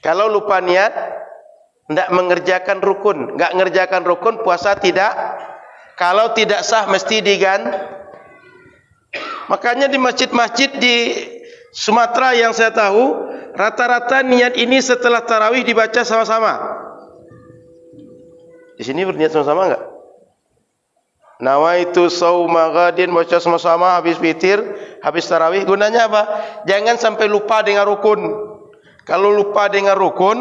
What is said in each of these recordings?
Kalau lupa niat, tidak mengerjakan rukun. Enggak mengerjakan rukun, puasa tidak. Kalau tidak sah, mesti diganti. Makanya di masjid-masjid di Sumatera yang saya tahu, rata-rata niat ini setelah tarawih dibaca sama-sama. Di sini berniat sama-sama enggak? Nawaitu shauma ghadin, baca sama-sama habis witir, habis tarawih. Gunanya apa? Jangan sampai lupa dengan rukun. Kalau lupa dengan rukun,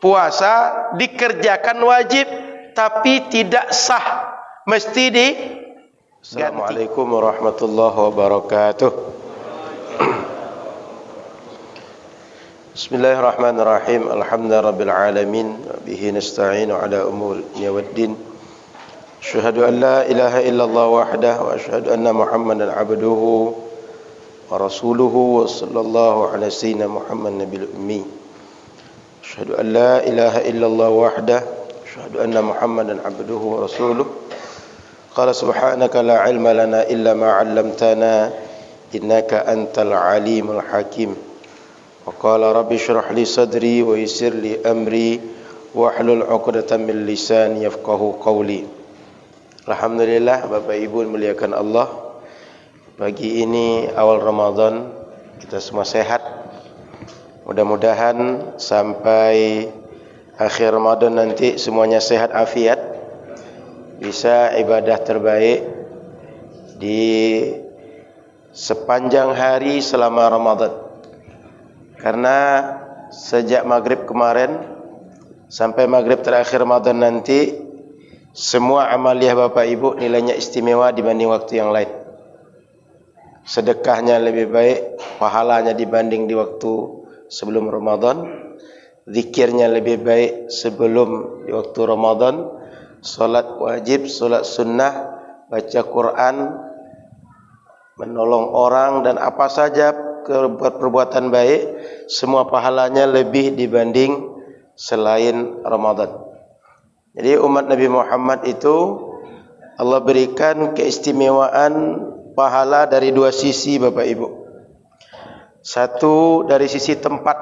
puasa dikerjakan wajib tapi tidak sah. Mesti di Assalamualaikum warahmatullahi wabarakatuh. Bismillahirrahmanirrahim. Alhamdulillahirabbil alamin. Bihi nasta'inu ala umuri dunya waddin. Asyhadu an la ilaha illallah wahdahu wa asyhadu anna Muhammadan abduhu wa rasuluhu wa sallallahu ala sayyidina Muhammad nabiyil ummi. Asyhadu an la ilaha illallah wahdahu wa asyhadu anna Muhammadan abduhu wa rasuluhu. Qala subhanaka la ilma lana illa ma 'allamtana innaka antal alimul hakim. Wa qala rabbi shrah li sadri wa yassir li amri wahlul 'uqdatam min lisani yafqahu qawli. Alhamdulillah, Bapak Ibu muliakan Allah. Pagi ini awal Ramadan, kita semua sehat. Mudah-mudahan sampai akhir Ramadan nanti semuanya sehat afiat, bisa ibadah terbaik di sepanjang hari selama Ramadan. Karena sejak maghrib kemarin sampai maghrib terakhir Ramadan nanti, semua amaliyah Bapak Ibu nilainya istimewa dibanding waktu yang lain. Sedekahnya lebih baik, pahalanya dibanding di waktu sebelum Ramadan. Zikirnya lebih baik sebelum di waktu Ramadan. Salat wajib, salat sunnah, baca Quran, menolong orang dan apa saja perbuatan baik, semua pahalanya lebih dibanding selain Ramadan. Jadi umat Nabi Muhammad itu Allah berikan keistimewaan pahala dari dua sisi Bapak Ibu. Satu dari sisi tempat.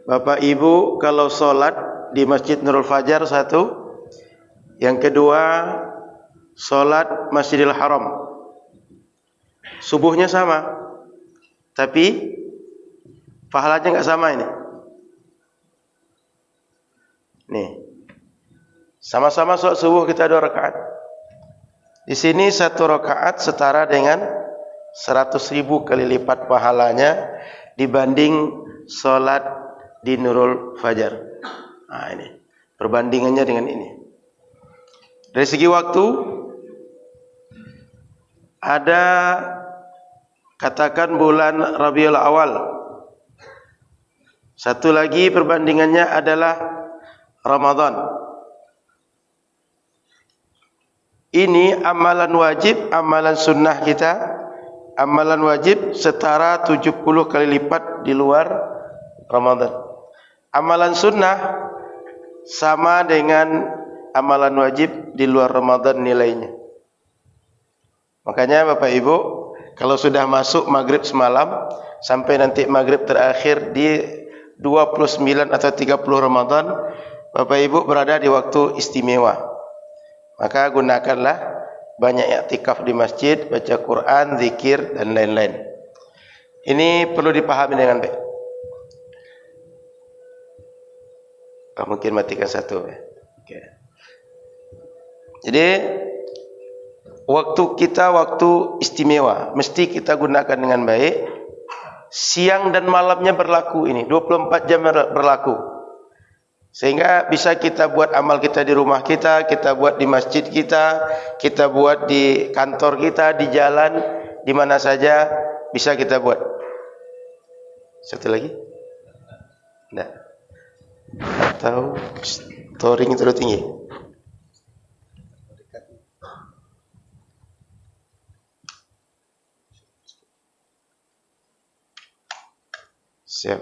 Bapak Ibu kalau sholat di Masjid Nurul Fajar satu. Yang kedua, sholat Masjidil Haram. Subuhnya sama, tapi pahalanya enggak sama ini. Nih, sama-sama sholat subuh kita 2 rakaat. Di sini 1 rakaat setara dengan 100.000 kali lipat pahalanya dibanding sholat di Nurul Fajar. Nah ini perbandingannya dengan ini. Dari segi waktu, ada katakan bulan Rabiul Awal. Satu lagi perbandingannya adalah Ramadan. Ini amalan wajib, amalan sunnah kita. Amalan wajib setara 70 kali lipat di luar Ramadan. Amalan sunnah sama dengan amalan wajib di luar Ramadan nilainya. Makanya Bapak Ibu, kalau sudah masuk maghrib semalam sampai nanti maghrib terakhir di 29 atau 30 Ramadan, Bapak Ibu berada di waktu istimewa. Maka gunakanlah banyak i'tikaf di masjid, baca Quran, zikir dan lain-lain. Ini perlu dipahami dengan baik. Mungkin matikan satu ya. Okay. Jadi waktu kita waktu istimewa, mesti kita gunakan dengan baik. Siang dan malamnya berlaku ini, 24 jam berlaku. Sehingga bisa kita buat amal kita di rumah kita, kita buat di masjid kita, kita buat di kantor kita, di jalan, di mana saja bisa kita buat. Satu lagi? Tidak. Atau storing terlalu tinggi? Siap.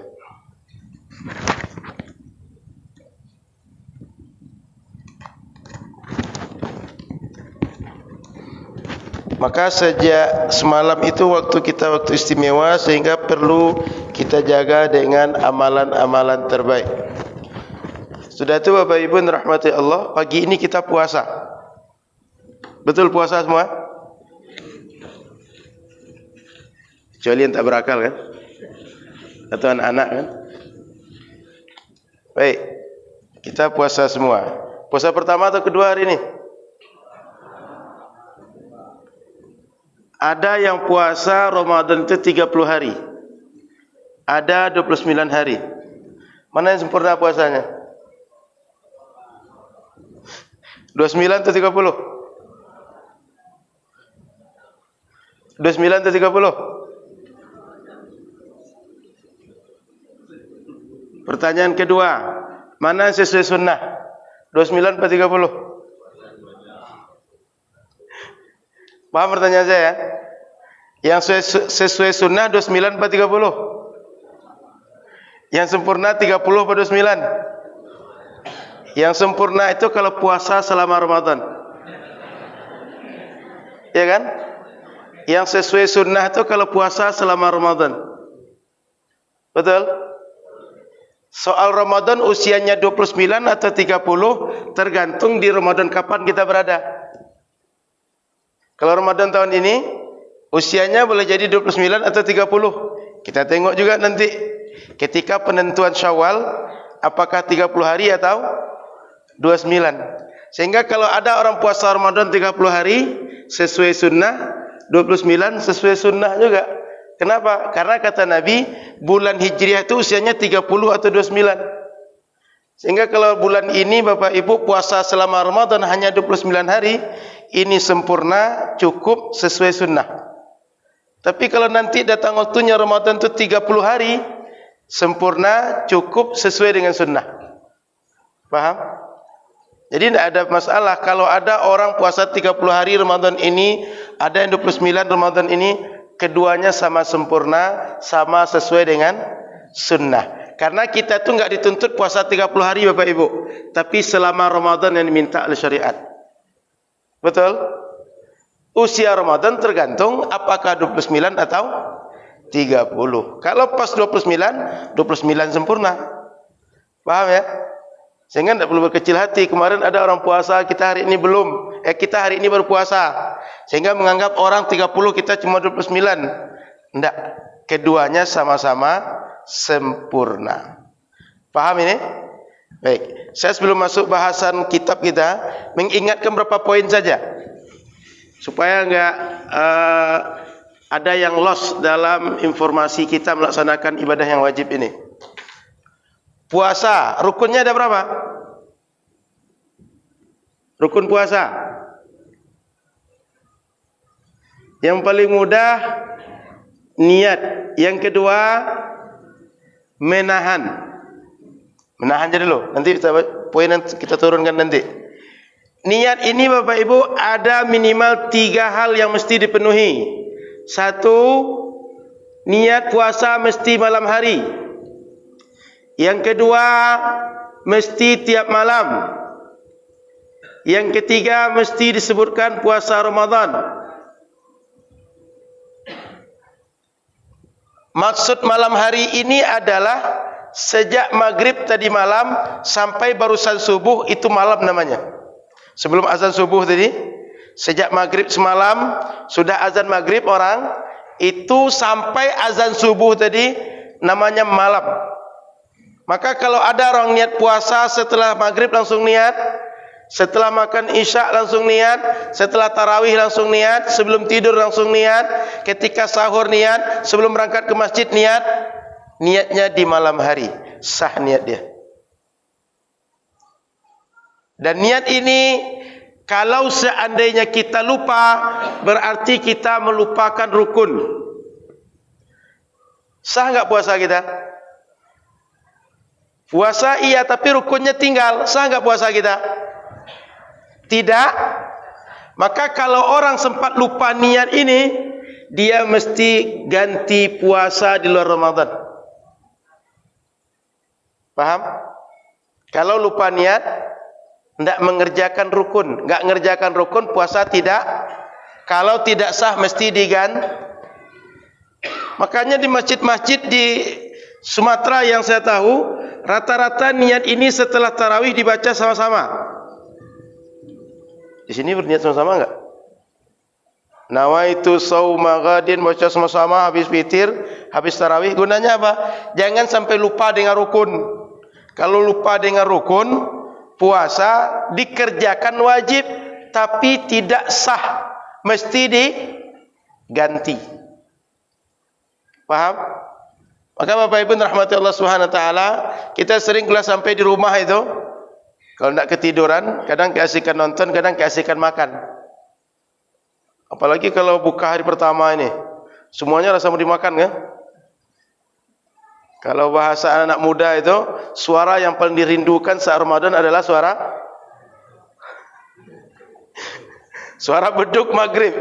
Maka sejak semalam itu waktu kita waktu istimewa, sehingga perlu kita kita jaga dengan amalan-amalan terbaik. Sudah itu Bapak Ibu rahmati Allah, pagi ini kita puasa. Betul puasa semua? Kecuali yang tak berakal kan? Atau anak-anak kan? Baik, kita puasa semua. Puasa pertama atau kedua hari ini? Ada yang puasa Ramadan itu 30 hari. Ada 29 hari. Mana yang sempurna puasanya? 29 atau 30? 29 atau 30? Pertanyaan kedua, mana yang sesuai sunnah? 29 atau 30? Paham pertanyaan saya? Yang sesuai sunnah 29 atau 30? Yang sempurna 30 atau 29? Yang sempurna itu kalau puasa selama Ramadan. Ya kan? Yang sesuai sunnah itu kalau puasa selama Ramadan. Betul? Soal Ramadan usianya 29 atau 30 tergantung di Ramadan kapan kita berada. Kalau Ramadan tahun ini usianya boleh jadi 29 atau 30. Kita tengok juga nanti ketika penentuan Syawal apakah 30 hari atau 29. Sehingga kalau ada orang puasa Ramadan 30 hari sesuai sunnah, 29 sesuai sunnah juga. Kenapa? Karena kata Nabi, bulan Hijriah itu usianya 30 atau 29. Sehingga kalau bulan ini Bapak Ibu puasa selama Ramadan hanya 29 hari, ini sempurna, cukup, sesuai sunnah. Tapi kalau nanti datang waktunya Ramadan itu 30 hari, sempurna, cukup, sesuai dengan sunnah. Paham? Jadi tidak ada masalah kalau ada orang puasa 30 hari Ramadan ini, ada yang 29 Ramadan ini, keduanya sama sempurna, sama sesuai dengan sunnah. Karena kita tu enggak dituntut puasa 30 hari Bapak Ibu, tapi selama Ramadan yang diminta oleh syariat. Betul? Usia Ramadan tergantung apakah 29 atau 30. Kalau pas 29, 29 sempurna. Paham ya? Sehingga tidak perlu berkecil hati. Kemarin ada orang puasa, kita hari ini belum. Kita hari ini berpuasa. Sehingga menganggap orang 30 kita cuma 29. Tidak. Keduanya sama-sama sempurna. Paham ini? Baik. Saya sebelum masuk bahasan kitab kita, mengingatkan beberapa poin saja. Supaya enggak ada yang lost dalam informasi kita melaksanakan ibadah yang wajib ini. Puasa, rukunnya ada berapa? Rukun puasa. Yang paling mudah niat. Yang kedua menahan. Menahan aja dulu. Nanti poin kita turunkan nanti. Niat ini Bapak Ibu ada minimal 3 hal yang mesti dipenuhi. 1, niat puasa mesti malam hari. Yang kedua, mesti tiap malam. Yang ketiga, mesti disebutkan puasa Ramadan. Maksud malam hari ini adalah sejak maghrib tadi malam sampai barusan subuh, itu malam namanya. Sebelum azan subuh tadi, sejak maghrib semalam, sudah azan maghrib orang, itu sampai azan subuh tadi, namanya malam. Maka kalau ada orang niat puasa setelah maghrib langsung niat, setelah makan isya langsung niat, setelah tarawih langsung niat, sebelum tidur langsung niat, ketika sahur niat, sebelum berangkat ke masjid niat, niatnya di malam hari, sah niat dia. Dan niat ini kalau seandainya kita lupa, berarti kita melupakan rukun. Sah enggak puasa kita? Puasa iya, tapi rukunnya tinggal. Sah enggak puasa kita? Tidak. Maka kalau orang sempat lupa niat ini, dia mesti ganti puasa di luar Ramadan. Paham? Kalau lupa niat, tidak mengerjakan rukun. Enggak mengerjakan rukun, puasa tidak. Kalau tidak sah, mesti diganti. Makanya di masjid-masjid Sumatera yang saya tahu, rata-rata niat ini setelah tarawih dibaca sama-sama. Di sini berniat sama-sama enggak? Nawaitu shauma ghadin, baca sama-sama habis witir, habis tarawih. Gunanya apa? Jangan sampai lupa dengan rukun. Kalau lupa dengan rukun, puasa dikerjakan wajib tapi tidak sah, mesti diganti. Paham? Maka Bapak Ibu rahmati Allah Subhanahu wa taala, kita sering kalau sampai di rumah itu, kalau tidak ketiduran, kadang keasikan nonton, kadang keasikan makan. Apalagi kalau buka hari pertama ini, semuanya rasa mau dimakan kan? Kalau bahasa anak muda itu, suara yang paling dirindukan saat Ramadan adalah suara beduk maghrib.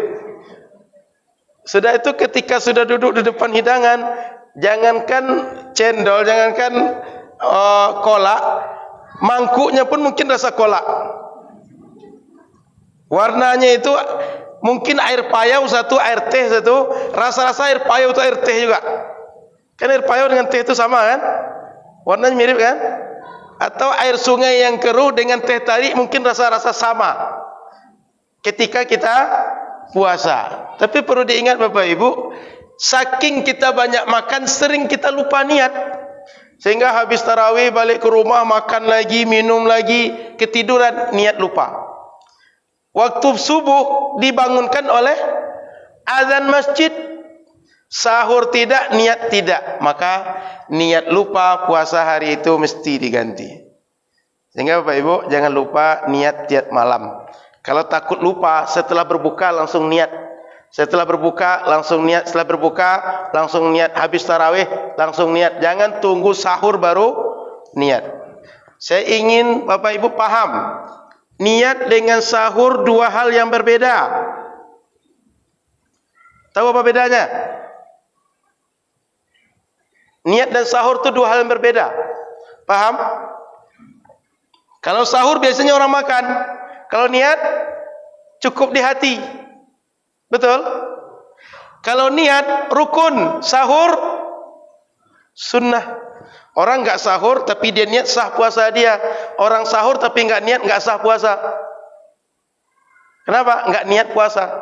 Sudah itu ketika sudah duduk di depan hidangan, jangankan cendol, jangankan kolak, mangkuknya pun mungkin rasa kolak. Warnanya itu mungkin air payau satu, air teh satu, rasa-rasa air payau itu air teh juga. Kan air payau dengan teh itu sama kan? Warnanya mirip kan? Atau air sungai yang keruh dengan teh tarik mungkin rasa-rasa sama ketika kita puasa. Tapi perlu diingat Bapak Ibu, saking kita banyak makan, sering kita lupa niat. Sehingga habis tarawih balik ke rumah, makan lagi, minum lagi, ketiduran, niat lupa. Waktu subuh dibangunkan oleh azan masjid, sahur tidak, niat tidak, maka niat lupa puasa hari itu mesti diganti. Sehingga Bapak Ibu jangan lupa niat tiap malam. Kalau takut lupa, setelah berbuka langsung niat. Setelah berbuka langsung niat, setelah berbuka langsung niat, habis tarawih langsung niat. Jangan tunggu sahur baru niat. Saya ingin Bapak Ibu paham, niat dengan sahur dua hal yang berbeda. Tahu apa bedanya? Niat dan sahur itu dua hal yang berbeda. Paham? Kalau sahur biasanya orang makan. Kalau niat cukup di hati. Betul? Kalau niat rukun, sahur sunnah. Orang enggak sahur tapi dia niat, sah puasa dia. Orang sahur tapi enggak niat, enggak sah puasa. Kenapa? Enggak niat puasa.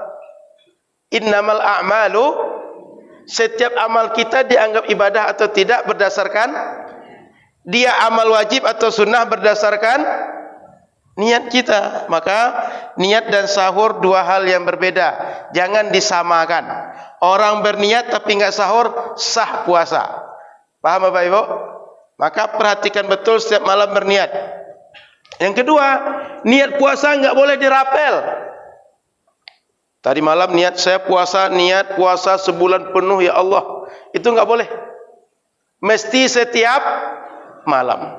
Innamal a'malu, setiap amal kita dianggap ibadah atau tidak berdasarkan dia amal wajib atau sunnah berdasarkan niat kita. Maka niat dan sahur dua hal yang berbeda. Jangan disamakan. Orang berniat tapi enggak sahur, sah puasa. Paham Bapak Ibu? Maka perhatikan betul setiap malam berniat. Yang kedua, niat puasa enggak boleh dirapel. Tadi malam niat saya puasa, niat puasa sebulan penuh ya Allah. Itu enggak boleh. Mesti setiap malam.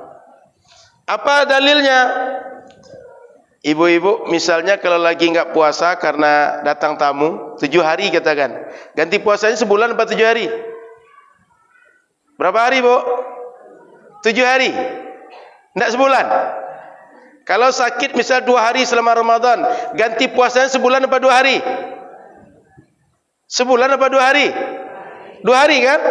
Apa dalilnya? Ibu-ibu misalnya kalau lagi enggak puasa karena datang tamu 7 hari katakan, ganti puasanya sebulan atau 7 hari? Berapa hari Bu? 7 hari, tidak sebulan. Kalau sakit misal 2 hari selama Ramadan, ganti puasanya sebulan atau 2 hari? Sebulan atau 2 hari? 2 hari kan?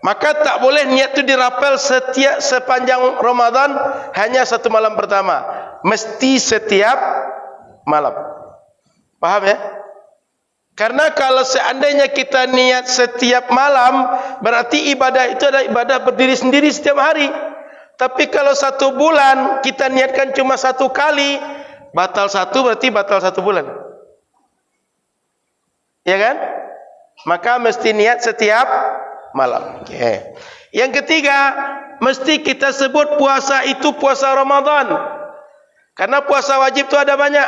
Maka tak boleh niat itu dirapel setiap sepanjang Ramadan hanya satu malam pertama. Mesti setiap malam. Paham ya? Karena kalau seandainya kita niat setiap malam, berarti ibadah itu adalah ibadah berdiri sendiri setiap hari. Tapi kalau 1 bulan kita niatkan cuma 1 kali, batal 1 berarti batal 1 bulan. Ya kan? Maka mesti niat setiap malam. Okay. Yang ketiga, mesti kita sebut puasa itu puasa Ramadan. Karena puasa wajib itu ada banyak.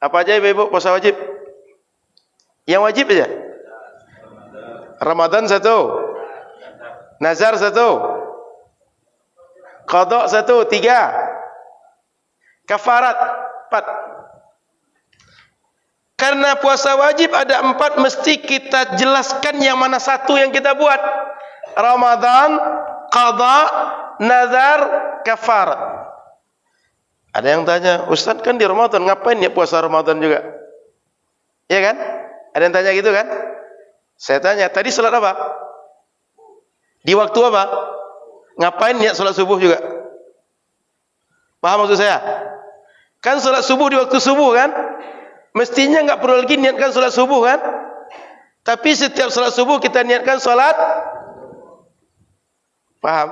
Apa aja Ibu puasa wajib? Yang wajib aja. Ramadan 1, nazar 1, qada 1, 3, kafarat 4. Karena puasa wajib ada 4, mesti kita jelaskan yang mana satu yang kita buat. Ramadan, qada, nazar, kafarat. Ada yang tanya, Ustaz kan di Ramadan, ngapain ya puasa Ramadan juga? Iya kan? Ada yang tanya gitu kan? Saya tanya, tadi salat apa? Di waktu apa? Ngapain niat salat subuh juga? Paham maksud saya? Kan salat subuh di waktu subuh kan? Mestinya enggak perlu lagi niatkan salat subuh kan? Tapi setiap salat subuh kita niatkan salat. Paham?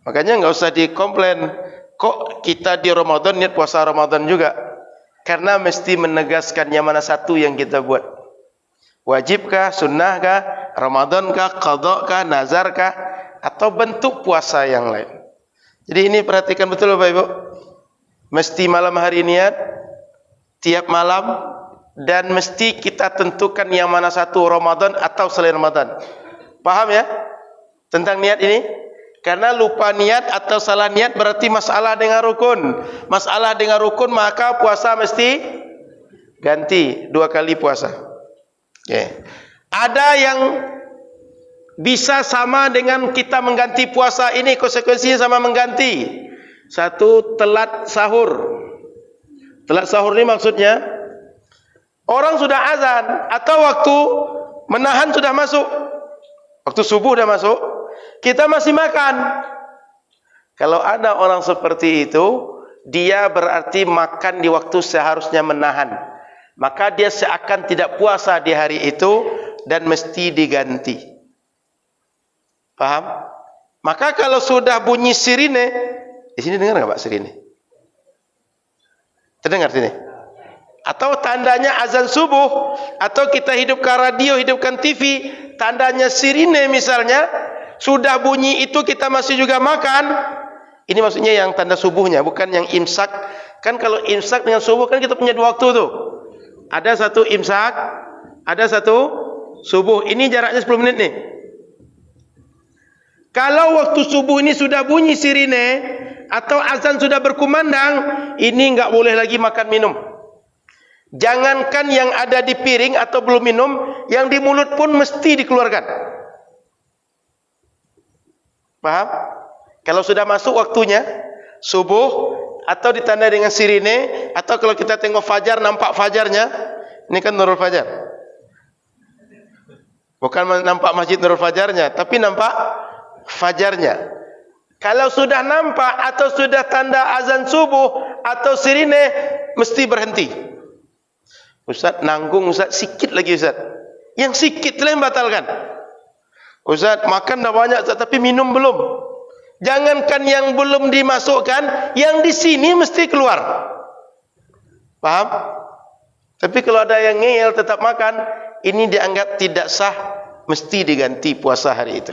Makanya enggak usah dikomplain. Kok kita di Ramadan niat puasa Ramadan juga? Karena mesti menegaskan yang mana satu yang kita buat. Wajibkah, sunnahkah, Ramadankah, qadakah, nazarkah, atau bentuk puasa yang lain. Jadi ini perhatikan betul Bapak Ibu. Mesti malam hari niat, tiap malam, dan mesti kita tentukan yang mana satu, Ramadan atau selain Ramadan. Paham ya? Tentang niat ini? Karena lupa niat atau salah niat berarti masalah dengan rukun. Masalah dengan rukun maka puasa mesti ganti 2 kali puasa. Okay. Ada yang bisa sama dengan kita mengganti puasa ini, konsekuensinya sama mengganti. Satu, telat sahur. Telat sahur ini maksudnya orang sudah azan atau waktu menahan sudah masuk. Waktu subuh sudah masuk, kita masih makan. Kalau ada orang seperti itu, dia berarti makan di waktu seharusnya menahan. Maka dia seakan tidak puasa di hari itu dan mesti diganti. Paham? Maka kalau sudah bunyi sirine, di sini dengar enggak Pak sirine? Terdengar sini? Atau tandanya azan subuh, atau kita hidupkan radio, hidupkan TV, tandanya sirine misalnya, sudah bunyi itu kita masih juga makan. Ini maksudnya yang tanda subuhnya, bukan yang imsak. Kan kalau imsak dengan subuh kan kita punya 2 waktu tuh. Ada satu imsak, ada satu subuh. Ini jaraknya 10 menit nih. Kalau waktu subuh ini sudah bunyi sirine atau azan sudah berkumandang, ini enggak boleh lagi makan minum. Jangankan yang ada di piring atau belum minum, yang di mulut pun mesti dikeluarkan. Paham? Kalau sudah masuk waktunya subuh atau ditandai dengan sirine, atau kalau kita tengok fajar, nampak fajarnya, ini kan nurul fajar. Bukan nampak masjid nurul fajarnya, tapi nampak fajarnya. Kalau sudah nampak atau sudah tanda azan subuh atau sirine, mesti berhenti. Ustaz, nanggung Ustaz, sikit lagi Ustaz. Yang sikit telah membatalkan. Ustaz, makan dah banyak Ustaz, tapi minum belum. Jangankan yang belum dimasukkan, yang di sini mesti keluar. Paham? Tapi kalau ada yang ngeyel tetap makan, ini dianggap tidak sah, mesti diganti puasa hari itu.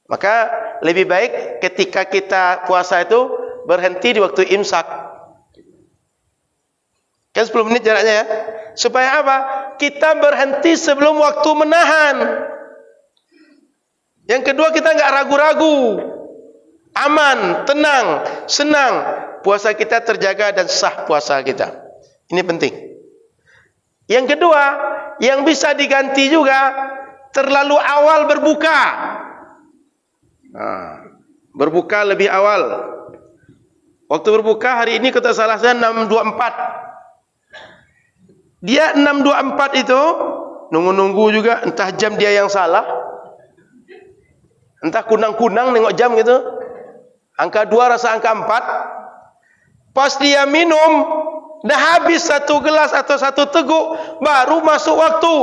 Maka lebih baik ketika kita puasa itu berhenti di waktu imsak. Kan 10 menit jaraknya ya. Supaya apa? Kita berhenti sebelum waktu menahan. Yang kedua, kita enggak ragu-ragu. Aman, tenang, senang. Puasa kita terjaga dan sah puasa kita. Ini penting. Yang kedua, yang bisa diganti juga, terlalu awal berbuka. Berbuka lebih awal. Waktu berbuka hari ini kita salah 6.24. Dia 6.24 itu nunggu-nunggu juga, entah jam dia yang salah. Entah kunang-kunang nengok jam gitu. Angka 2 rasa angka 4. Pas dia minum, dah habis 1 gelas atau 1 teguk, baru masuk waktu.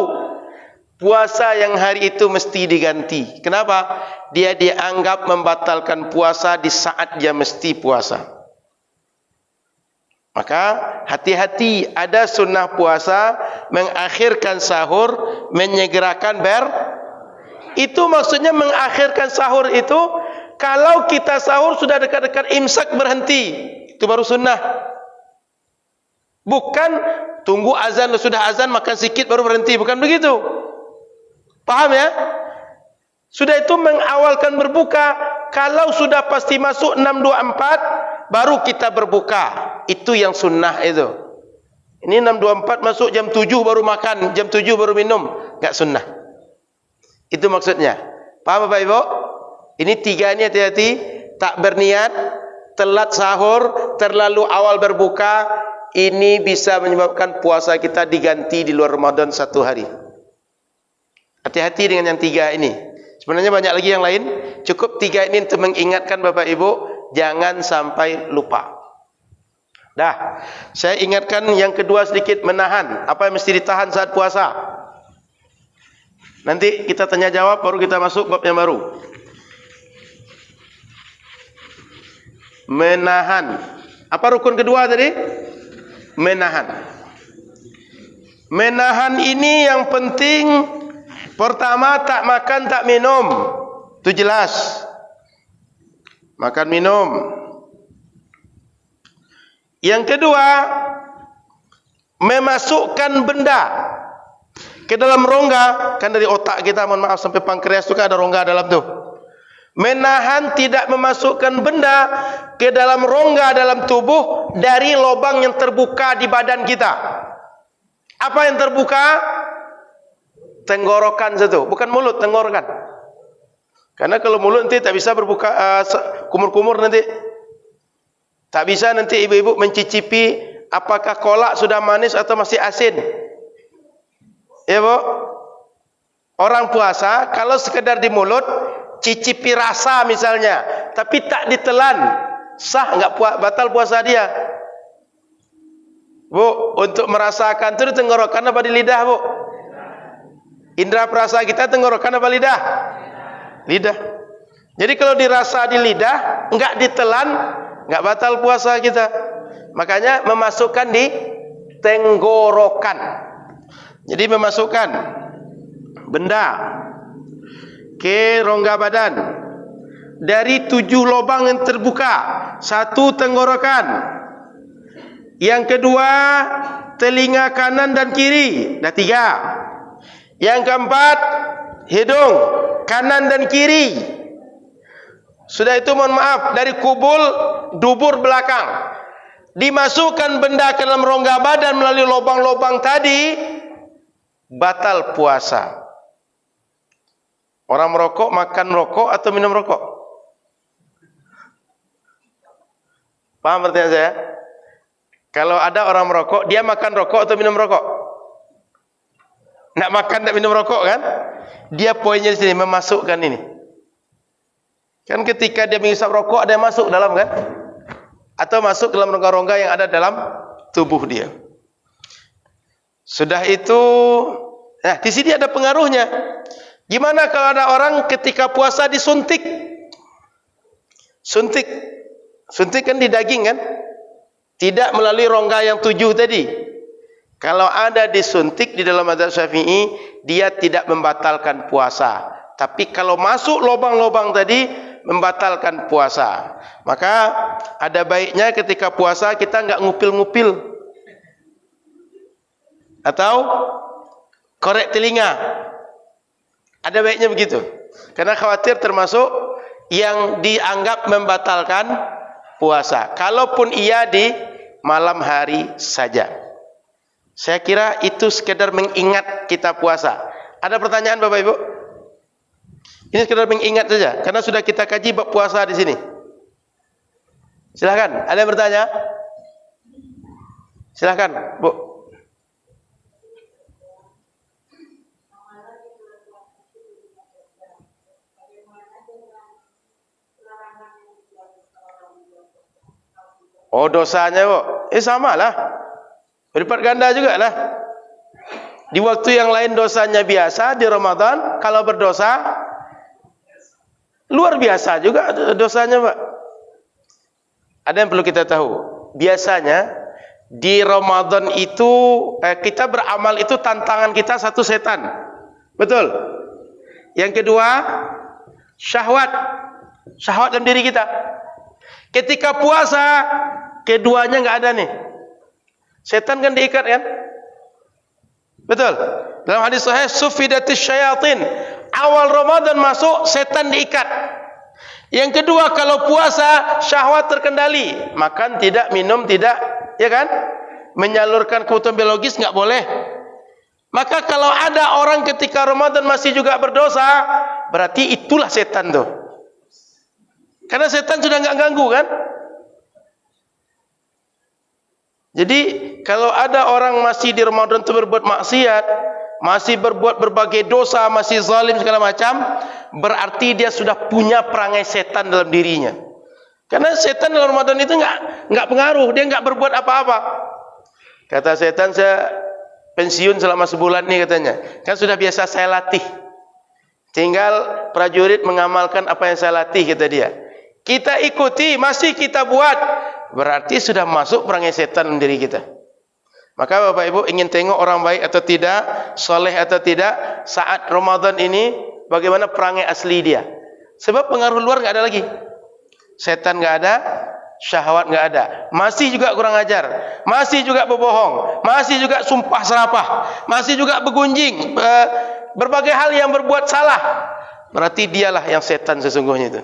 Puasa yang hari itu mesti diganti. Kenapa? Dia dianggap membatalkan puasa di saat dia mesti puasa. Maka hati-hati, ada sunnah puasa mengakhirkan sahur, menyegerakan itu maksudnya mengakhirkan sahur itu, kalau kita sahur sudah dekat-dekat imsak berhenti, itu baru sunnah. Bukan tunggu azan, sudah azan makan sikit baru berhenti, bukan begitu. Paham ya? Sudah itu mengawalkan berbuka. Kalau sudah pasti masuk 6.24 baru kita berbuka. Itu yang sunnah itu. Ini 6.24 masuk jam 7 baru makan, jam 7 baru minum, enggak sunnah. Itu maksudnya. Paham Bapak Ibu? Ini 3 ini hati-hati. Tak berniat, telat sahur, terlalu awal berbuka, ini bisa menyebabkan puasa kita diganti di luar Ramadan 1 hari. Hati-hati dengan yang 3 ini. Sebenarnya banyak lagi yang lain. Cukup 3 ini untuk mengingatkan Bapak Ibu, jangan sampai lupa. Dah, saya ingatkan yang kedua sedikit, menahan. Apa yang mesti ditahan saat puasa? Nanti kita tanya jawab, baru kita masuk bab yang baru. Menahan. Apa rukun kedua tadi? Menahan. Menahan ini yang penting, pertama tak makan tak minum. Itu jelas. Makan minum. Yang kedua, memasukkan benda ke dalam rongga. Kan dari otak kita, mohon maaf, sampai pankreas itu kan ada rongga dalam tu. Menahan tidak memasukkan benda ke dalam rongga dalam tubuh dari lubang yang terbuka di badan kita. Apa yang terbuka? Tenggorokan satu, bukan mulut, tenggorokan. Karena kalau mulut nanti tak bisa berbuka, kumur-kumur nanti. Tak bisa nanti ibu-ibu mencicipi apakah kolak sudah manis atau masih asin. Ya Bu? Orang puasa kalau sekedar di mulut, cicipi rasa misalnya, tapi tak ditelan, sah enggak batal puasa dia? Bu, untuk merasakan itu di tenggorokan apa di lidah, Bu? Indra perasa kita tenggorokan apa lidah? Lidah. Jadi kalau dirasa di lidah, enggak ditelan, enggak batal puasa kita. Makanya memasukkan di tenggorokan. Jadi memasukkan benda ke rongga badan dari 7 lubang yang terbuka. 1 tenggorokan. Yang kedua, telinga kanan dan kiri. Dah 3. Yang keempat, hidung kanan dan kiri. Sudah itu mohon maaf, dari kubul dubur belakang. Dimasukkan benda ke dalam rongga badan melalui lubang-lubang tadi, batal puasa. Orang merokok makan rokok atau minum rokok? Paham pertanyaan saya? Kalau ada orang merokok, dia makan rokok atau minum rokok? Nak makan, nak minum rokok kan? Dia poinnya di sini, memasukkan ini. Kan ketika dia menghisap rokok, ada yang masuk dalam kan? Atau masuk dalam rongga-rongga yang ada dalam tubuh dia. Sudah itu, nah di sini ada pengaruhnya. Gimana kalau ada orang ketika puasa disuntik? Suntik. Suntik kan di daging kan? Tidak melalui rongga yang 7 tadi. Kalau ada disuntik di dalam mazhab Syafi'i, dia tidak membatalkan puasa. Tapi kalau masuk lubang-lubang tadi, membatalkan puasa. Maka ada baiknya ketika puasa kita enggak ngupil-ngupil. Atau korek telinga. Ada baiknya begitu. Karena khawatir termasuk yang dianggap membatalkan puasa. Kalaupun ia di malam hari saja. Saya kira itu sekedar mengingat kita puasa. Ada pertanyaan Bapak Ibu? Ini sekedar mengingat saja. Karena sudah kita kaji bab puasa di sini. Silakan. Ada yang bertanya? Silakan, Bu. Oh dosanya Bu, sama lah, berlipat ganda juga lah. Di waktu yang lain dosanya biasa, di Ramadan kalau berdosa luar biasa juga dosanya Pak. Ada yang perlu kita tahu, biasanya di Ramadan itu kita beramal itu tantangan kita satu setan, betul? Yang kedua syahwat dalam diri kita. Ketika puasa, keduanya enggak ada nih. Setan kan diikat kan? Betul. Dalam hadis sahih, sufidatis syayatin. Awal Ramadan masuk, setan diikat. Yang kedua, kalau puasa, syahwat terkendali. Makan tidak, minum tidak, ya kan? Menyalurkan kebutuhan biologis enggak boleh. Maka kalau ada orang ketika Ramadan masih juga berdosa, berarti itulah setan tuh. Karena setan sudah enggak ganggu kan? Jadi kalau ada orang masih di Ramadan itu berbuat maksiat, masih berbuat berbagai dosa, masih zalim segala macam, berarti dia sudah punya perangai setan dalam dirinya. Karena setan dalam Ramadan itu enggak pengaruh, dia enggak berbuat apa-apa. Kata setan, saya pensiun selama sebulan nih katanya. Kan sudah biasa saya latih. Tinggal prajurit mengamalkan apa yang saya latih, kata dia. Kita ikuti, masih kita buat, berarti sudah masuk perangai setan dalam diri kita. Maka Bapak Ibu ingin tengok orang baik atau tidak, soleh atau tidak, saat Ramadan ini bagaimana perangai asli dia. Sebab pengaruh luar enggak ada lagi. Setan enggak ada, syahwat enggak ada. Masih juga kurang ajar, masih juga berbohong, masih juga sumpah serapah, masih juga bergunjing, berbagai hal yang berbuat salah. Berarti dialah yang setan sesungguhnya itu.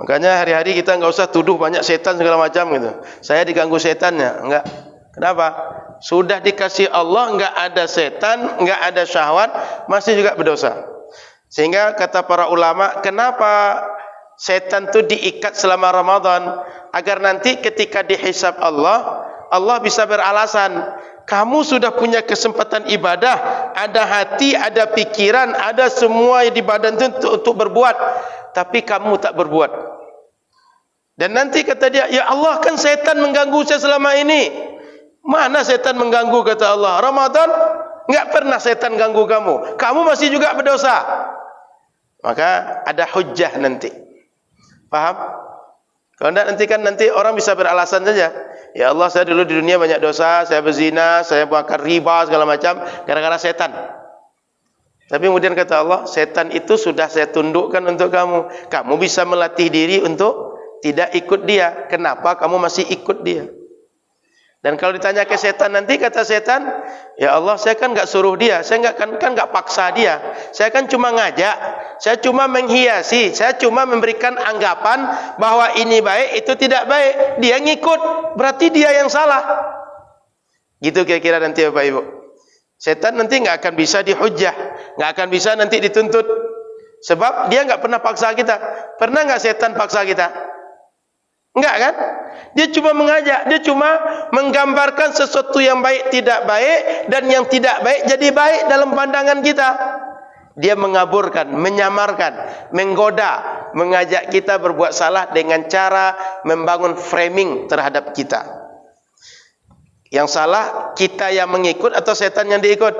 Makanya hari-hari kita enggak usah tuduh banyak setan segala macam gitu. Saya diganggu setannya, enggak. Kenapa? Sudah dikasih Allah, enggak ada setan, enggak ada syahwat, masih juga berdosa. Sehingga kata para ulama, kenapa setan itu diikat selama Ramadan? Agar nanti ketika dihisab Allah, Allah bisa beralasan, kamu sudah punya kesempatan ibadah, ada hati, ada pikiran, ada semua di badan itu untuk berbuat, tapi kamu tak berbuat. Dan nanti kata dia, ya Allah, kan setan mengganggu saya selama ini. Mana setan mengganggu, kata Allah? Ramadan enggak pernah setan ganggu kamu. Kamu masih juga berdosa. Maka ada hujjah nanti. Paham? Kalau enggak nanti orang bisa beralasan saja. Ya Allah, saya dulu di dunia banyak dosa, saya berzina, saya makan riba segala macam gara-gara setan. Tapi kemudian kata Allah, setan itu sudah saya tundukkan untuk kamu. Kamu bisa melatih diri untuk tidak ikut dia. Kenapa kamu masih ikut dia? Dan kalau ditanya ke setan nanti, kata setan, ya Allah, saya kan enggak suruh dia, saya enggak paksa dia. Saya kan cuma ngajak, saya cuma menghiasi, saya cuma memberikan anggapan bahwa ini baik, itu tidak baik. Dia ngikut, berarti dia yang salah. Gitu kira-kira nanti Bapak Ibu. Setan nanti enggak akan bisa dihujjah, enggak akan bisa nanti dituntut. Sebab dia enggak pernah paksa kita. Pernah enggak setan paksa kita? Enggak kan? Dia cuma mengajak, dia cuma menggambarkan sesuatu yang baik tidak baik dan yang tidak baik jadi baik dalam pandangan kita. Dia mengaburkan, menyamarkan, menggoda, mengajak kita berbuat salah dengan cara membangun framing terhadap kita. Yang salah kita yang mengikut atau setan yang diikut?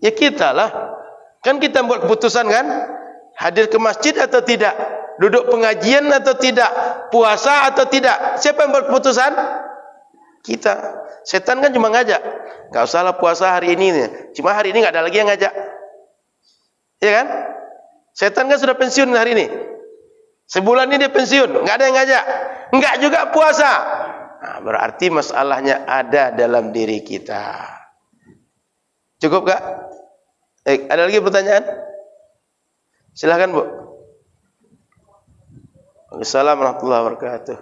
Ya kita lah. Kan kita buat keputusan kan? Hadir ke masjid atau tidak? Duduk pengajian atau tidak? Puasa atau tidak? Siapa yang berkeputusan? Kita. Setan kan cuma ngajak. Enggak usahlah puasa hari ini. Cuma hari ini enggak ada lagi yang ngajak. Iya kan? Setan kan sudah pensiun hari ini. Sebulan ini dia pensiun, enggak ada yang ngajak. Enggak juga puasa. Nah, berarti masalahnya ada dalam diri kita. Cukup enggak? Ada lagi pertanyaan? Silakan, Bu. Assalamualaikum warahmatullahi wabarakatuh.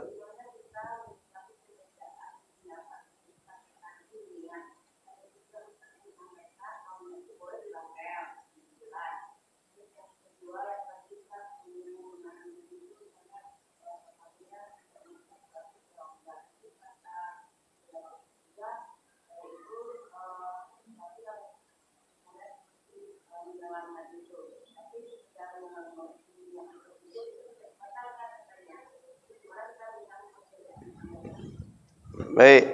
Baik.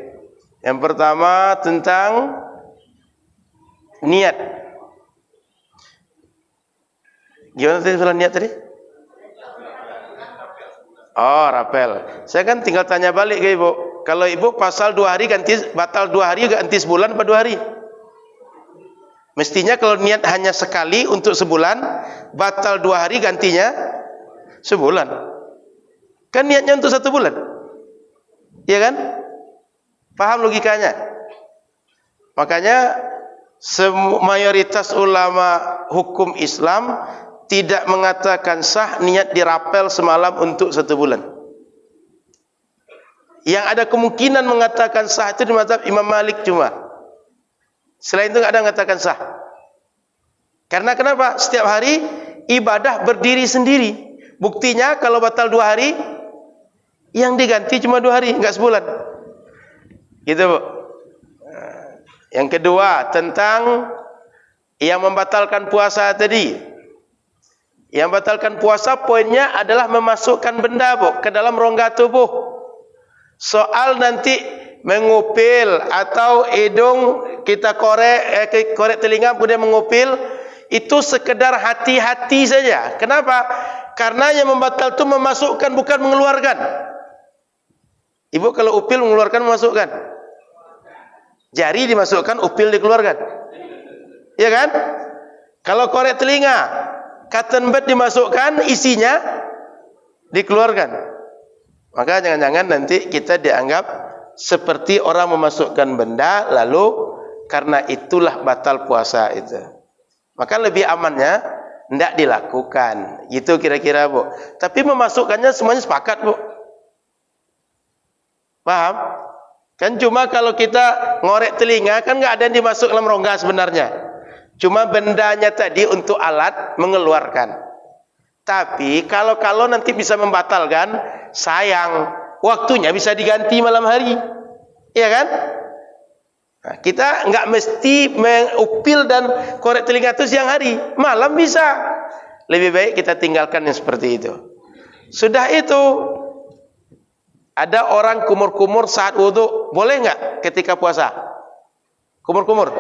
Yang pertama tentang niat. Gimana tadi soal niat tadi? Oh, rapel. Saya kan tinggal tanya balik ke Ibu. Kalau Ibu pasal 2 hari ganti, batal 2 hari ganti sebulan apa 2 hari? Mestinya kalau niat hanya sekali untuk sebulan, batal 2 hari gantinya sebulan. Kan niatnya untuk 1 bulan. Iya kan? Paham logikanya? Makanya mayoritas ulama hukum Islam tidak mengatakan sah niat dirapel semalam untuk 1 bulan. Yang ada kemungkinan mengatakan sah itu di mazhab Imam Malik cuma. Selain itu enggak ada yang mengatakan sah. Karena kenapa? Setiap hari ibadah berdiri sendiri. Buktinya kalau batal 2 hari, yang diganti cuma 2 hari, enggak sebulan. Gitu, Bu. Yang kedua, tentang yang membatalkan puasa tadi. Yang membatalkan puasa poinnya adalah memasukkan benda ke dalam rongga tubuh. Soal nanti mengupil atau hidung kita korek telinga kemudian mengupil, itu sekedar hati-hati saja. Kenapa? Karena yang membatal itu memasukkan bukan mengeluarkan. Ibu kalau upil mengeluarkan memasukkan. Jari dimasukkan, upil dikeluarkan. Iya kan? Kalau korek telinga, cotton bud dimasukkan, isinya dikeluarkan. Maka jangan-jangan nanti kita dianggap seperti orang memasukkan benda, lalu karena itulah batal puasa itu. Maka lebih amannya tidak dilakukan. Itu kira-kira, Bu. Tapi memasukkannya semuanya sepakat, Bu. Paham? Kan cuma kalau kita ngorek telinga kan nggak ada yang dimasuk dalam rongga sebenarnya. Cuma bendanya tadi untuk alat mengeluarkan. Tapi kalau nanti bisa membatalkan, sayang, waktunya bisa diganti malam hari. Iya kan? Nah, kita nggak mesti mengupil dan korek telinga itu siang hari, malam bisa. Lebih baik kita tinggalkan yang seperti itu. Sudah itu, ada orang kumur-kumur saat wudu, boleh nggak ketika puasa? Kumur-kumur?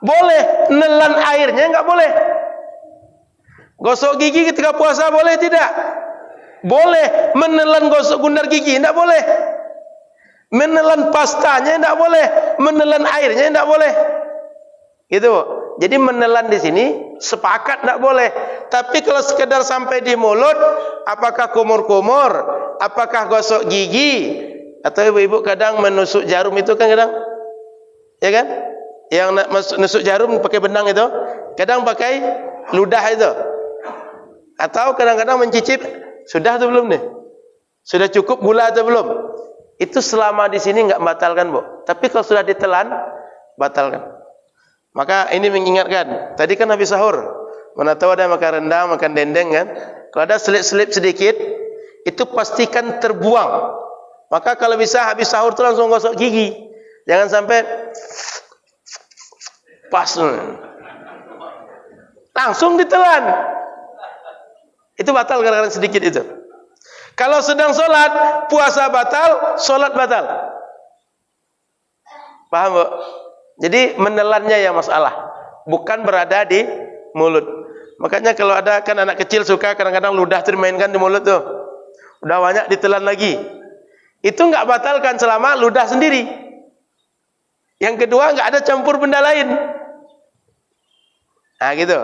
Boleh. Nelan airnya nggak boleh. Gosok gigi ketika puasa boleh tidak? Boleh. Menelan gosok gundar gigi tidak boleh. Menelan pastanya tidak boleh, menelan airnya tidak boleh. Gitu. Jadi menelan di sini sepakat tidak boleh. Tapi kalau sekedar sampai di mulut, apakah kumur-kumur, apakah gosok gigi, atau ibu-ibu kadang menusuk jarum itu kan kadang, ya kan? Yang nusuk jarum pakai benang itu, kadang pakai ludah itu, atau kadang-kadang mencicip, sudah atau belum nih? Sudah cukup gula atau belum? Itu selama di sini enggak batalkan, Bu. Tapi kalau sudah ditelan, batalkan. Maka ini mengingatkan. Tadi kan habis sahur, mana tahu ada makan rendang, makan dendeng kan? Kalau ada selip-selip sedikit, itu pastikan terbuang. Maka kalau bisa habis sahur itu langsung gosok gigi. Jangan sampai pas. Langsung ditelan. Itu batal kadang-kadang sedikit itu. Kalau sedang sholat, puasa batal, sholat batal. Paham, Bu? Jadi menelannya yang masalah, bukan berada di mulut. Makanya kalau ada kan anak kecil suka kadang-kadang ludah itu dimainkan di mulut tuh. Udah banyak ditelan lagi. Itu enggak batalkan selama ludah sendiri. Yang kedua enggak ada campur benda lain. Nah gitu.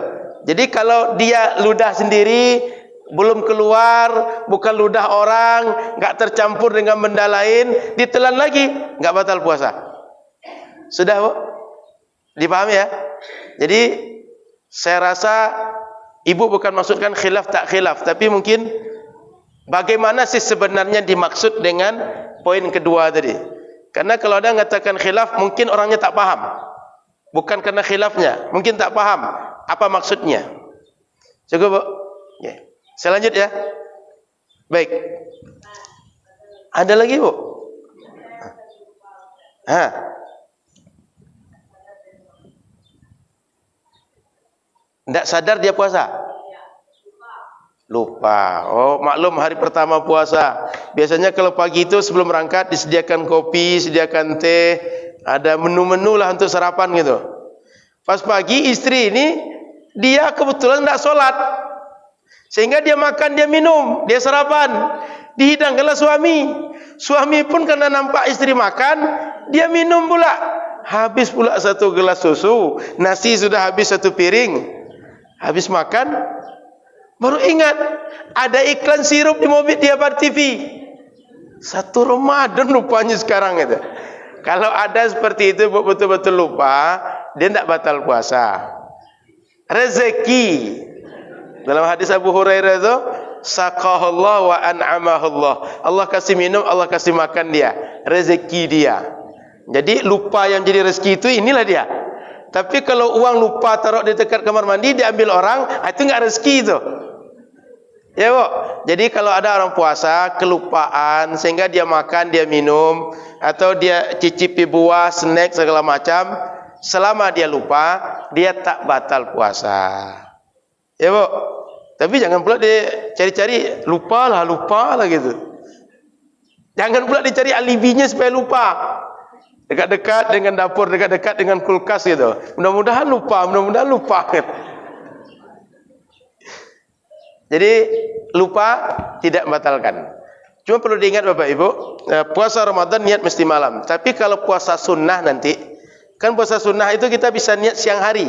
Jadi kalau dia ludah sendiri, belum keluar, bukan ludah orang, enggak tercampur dengan benda lain, ditelan lagi, enggak batal puasa. Sudah, Bu? Dipahami ya? Jadi saya rasa ibu bukan maksudkan khilaf tak khilaf, tapi mungkin bagaimana sih sebenarnya dimaksud dengan poin kedua tadi. Karena kalau ada mengatakan khilaf, mungkin orangnya tak paham. Bukan karena khilafnya, mungkin tak paham apa maksudnya. Cukup, Bu? Ya. Saya lanjut ya. Baik. Ada lagi, Bu? Tidak sadar dia puasa? Lupa. Oh, maklum hari pertama puasa. Biasanya kalau pagi itu sebelum berangkat disediakan kopi, sediakan teh, ada menu-menu lah untuk sarapan gitu. Pas pagi istri ini dia kebetulan tidak sholat. Sehingga dia makan, dia minum, dia sarapan, dihidangkanlah suami. Suami pun karena nampak istri makan, dia minum pula. Habis pula 1 gelas susu, nasi sudah habis 1 piring. Habis makan, baru ingat ada iklan sirup di mobil di TV. 1 Ramadan rupanya sekarang itu. Kalau ada seperti itu betul-betul lupa, dia tidak batal puasa. Rezeki. Dalam hadis Abu Hurairah itu, saqahullah wa an'amahullah. Allah kasih minum, Allah kasih makan dia, rezeki dia. Jadi lupa yang jadi rezeki itu inilah dia. Tapi kalau uang lupa taruh di dekat kamar mandi diambil orang, itu enggak rezeki itu. Ya Bu, jadi kalau ada orang puasa kelupaan sehingga dia makan, dia minum atau dia cicipi buah, snack segala macam, selama dia lupa, dia tak batal puasa. Ya Bu, tapi jangan pula dia cari-cari lupa lah gitu. Jangan pula dicari alibinya supaya lupa. Dekat-dekat dengan dapur, dekat-dekat dengan kulkas gitu. Mudah-mudahan lupa. Jadi lupa tidak membatalkan. Cuma perlu diingat Bapak Ibu, puasa Ramadan niat mesti malam. Tapi kalau puasa sunnah nanti, kan puasa sunnah itu kita bisa niat siang hari.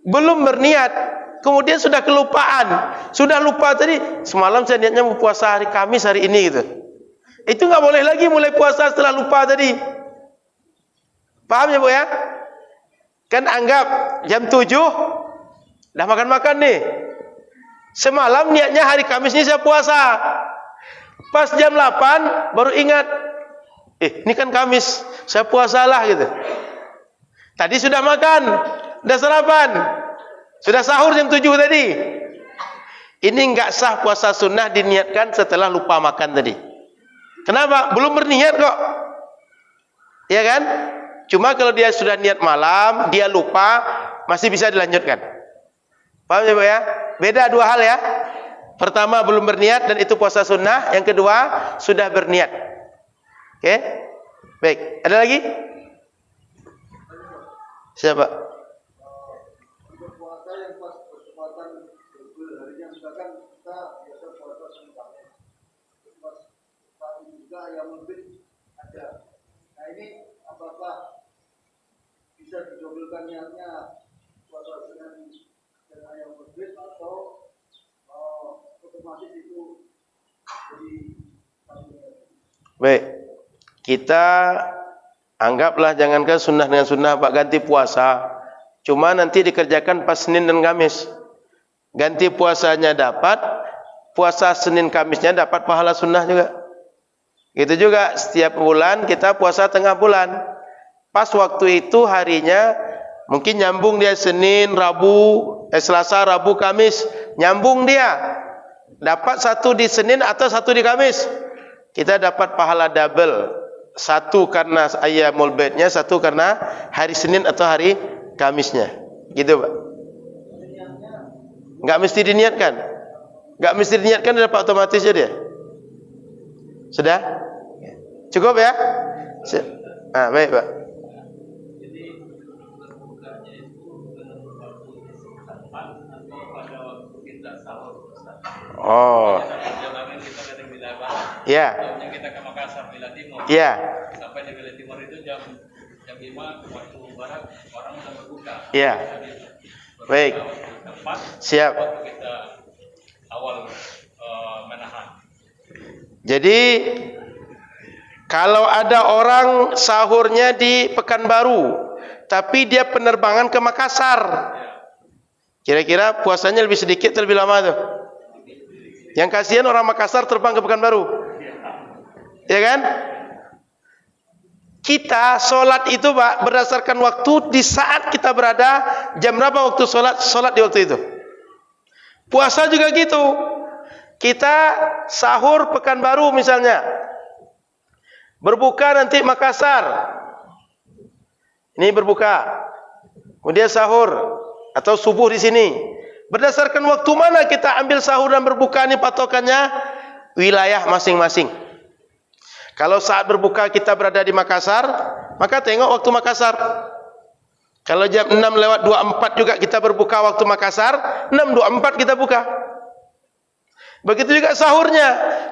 Belum berniat, kemudian sudah kelupaan. Sudah lupa tadi, semalam saya niatnya mau puasa hari Kamis hari ini gitu. Itu nggak boleh lagi mulai puasa setelah lupa tadi. Paham ya Bu ya? Kan anggap jam 7 dah makan-makan nih. Semalam niatnya hari Kamis ini saya puasa. Pas jam 8 baru ingat, ini kan Kamis, saya puasalah gitu. Tadi sudah makan, sudah sarapan, sudah sahur jam 7 tadi. Ini enggak sah puasa sunnah diniatkan setelah lupa makan tadi. Kenapa? Belum berniat kok. Ya kan? Cuma kalau dia sudah niat malam, dia lupa, masih bisa dilanjutkan. Paham ya Bu ya? Beda dua hal ya. Pertama belum berniat dan itu puasa sunnah. Yang kedua sudah berniat. Oke? Baik. Ada lagi? Siapa? Puasa yang pas bertepatan harinya, misalkan kita biasa puasa Senin Kamis. Pas pagi juga yang mungkin ada. Nah ini apakah bisa didobelkan niatnya puasa Senin dengan yang berbeda atau otomatis itu jadi satu? Baik. Kita anggaplah jangankan sunnah dengan sunnah Pak, ganti puasa. Cuma nanti dikerjakan pas Senin dan Kamis. Ganti puasanya dapat, puasa Senin Kamisnya dapat pahala sunnah juga. Gitu juga setiap bulan kita puasa tengah bulan. Pas waktu itu harinya mungkin nyambung dia Senin, Selasa, Rabu, Kamis. Nyambung dia. Dapat satu di Senin atau satu di Kamis. Kita dapat pahala double. Satu karena ayyamul baitnya, satu karena hari Senin atau hari Kamisnya. Gitu Pak. Enggak mesti diniatkan. Enggak mesti diniatkan, dapat otomatis aja dia. Sudah? Cukup ya? Baik Pak. Oh. Ya. Kita ke Makassar, Bila Timur. Ya. Sampai di Bila Timur itu jam 5 waktu barat orang sudah berbuka. Ya. Baik. Siap. Waktu kita awal menahan. Jadi kalau ada orang sahurnya di Pekanbaru, tapi dia penerbangan ke Makassar, kira-kira puasanya lebih sedikit atau lebih lama tuh? Yang kasihan orang Makassar terbang ke Pekanbaru, ya kan? Kita sholat itu Pak berdasarkan waktu di saat kita berada, jam berapa waktu sholat di waktu itu. Puasa juga gitu. Kita sahur Pekanbaru misalnya, berbuka nanti Makassar. Ini berbuka, kemudian sahur atau subuh di sini. Berdasarkan waktu mana kita ambil sahur dan berbuka, ini patokannya wilayah masing-masing. Kalau saat berbuka kita berada di Makassar, maka tengok waktu Makassar. Kalau jam 6:24 juga kita berbuka waktu Makassar, 6:24 kita buka. Begitu juga sahurnya.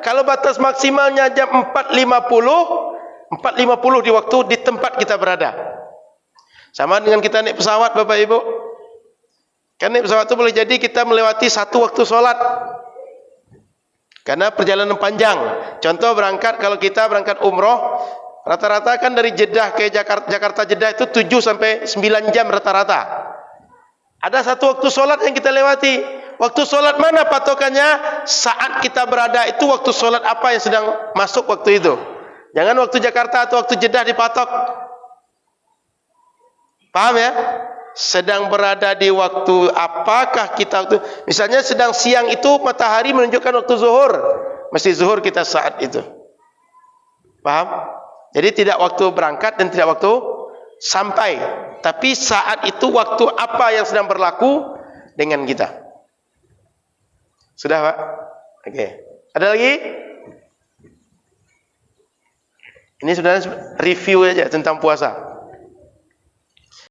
Kalau batas maksimalnya jam 4.50 di waktu di tempat kita berada. Sama dengan kita naik pesawat Bapak Ibu. Kan naik pesawat itu boleh jadi kita melewati satu waktu sholat. Karena perjalanan panjang. Contoh berangkat, kalau kita berangkat umroh, rata-rata kan dari Jeddah ke Jakarta Jeddah itu 7 sampai 9 jam rata-rata. Ada satu waktu sholat yang kita lewati. Waktu sholat mana patokannya? Saat kita berada itu waktu sholat apa yang sedang masuk waktu itu. Jangan waktu Jakarta atau waktu Jeddah dipatok. Paham ya? sedang berada di waktu apakah kita waktu, misalnya sedang siang itu matahari menunjukkan waktu zuhur, mesti zuhur kita saat itu. Paham? Jadi tidak waktu berangkat dan tidak waktu sampai, tapi saat itu waktu apa yang sedang berlaku dengan kita. Sudah, Pak? Oke. Ada lagi? Ini sebenarnya review aja tentang puasa.